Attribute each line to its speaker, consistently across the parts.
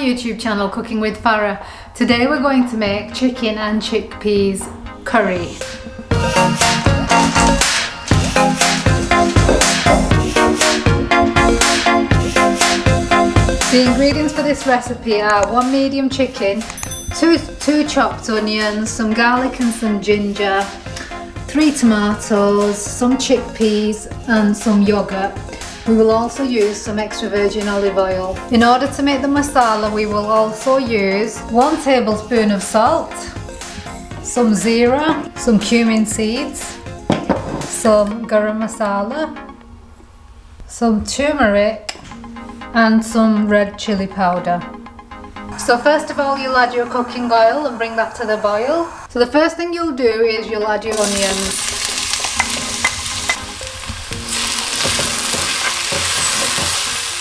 Speaker 1: YouTube channel Cooking with Farah. Today we're going to make chicken and chickpeas curry. The ingredients for this recipe are 1 medium chicken, 2 chopped onions, some garlic and some ginger, 3 tomatoes, some chickpeas and some yogurt. We will also use some extra virgin olive oil. In order to make the masala, we will also use 1 tablespoon of salt, some zira, some cumin seeds, some garam masala, some turmeric and some red chili powder. So first of all, you'll add your cooking oil and bring that to the boil. So the first thing you'll do is you'll add your onions.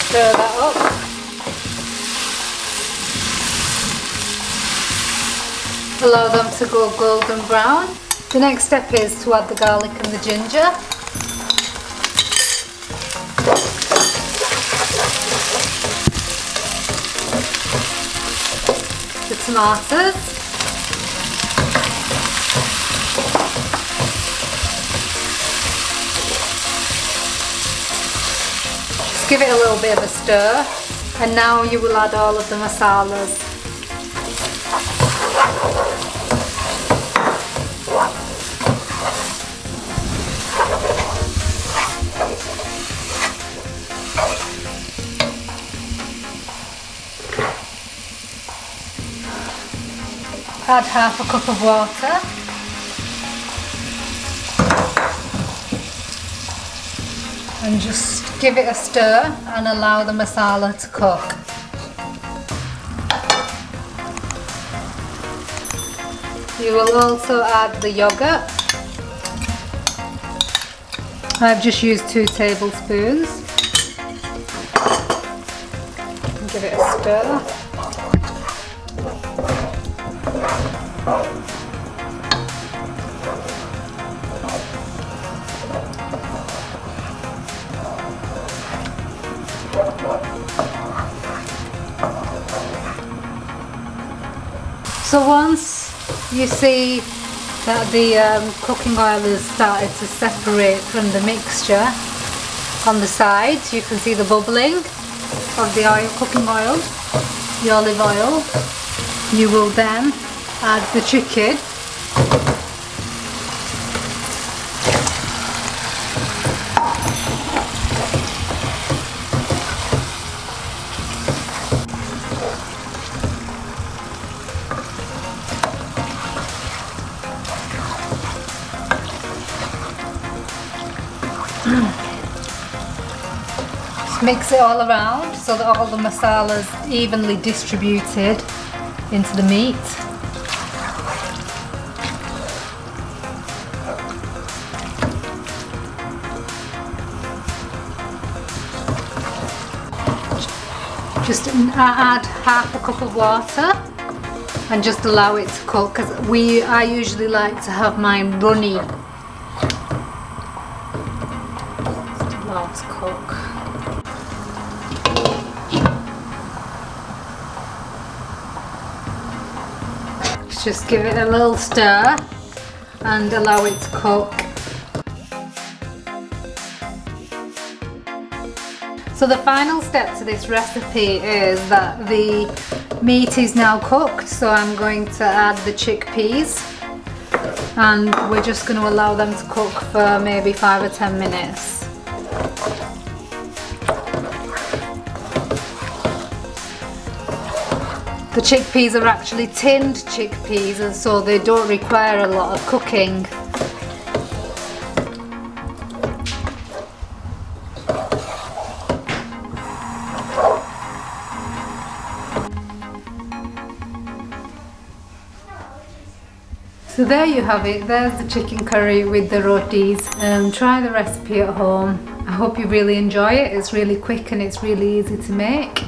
Speaker 1: Stir that up. Allow them to go golden brown. The next step is to add the garlic and the ginger. The tomatoes. Give it a little bit of a stir, and now you will add all of the masalas. Add half a cup of water. And just give it a stir and allow the masala to cook. You will also add the yogurt. I've just used 2 tablespoons. Give it a stir. So once you see that the cooking oil has started to separate from the mixture on the sides, you can see the bubbling of the oil, cooking oil, the olive oil. You will then add the chicken. Just mix it all around so that all the masala is evenly distributed into the meat. Just add half a cup of water and just allow it to cook, because I usually like to have mine runny. Just allow it to cook. Just give it a little stir and allow it to cook. So the final step to this recipe is that the meat is now cooked, so I'm going to add the chickpeas and we're just going to allow them to cook for maybe 5 or 10 minutes. The chickpeas are actually tinned chickpeas, and so they don't require a lot of cooking. So there you have it, there's the chicken curry with the rotis. Try the recipe at home. I hope you really enjoy it. It's really quick and it's really easy to make.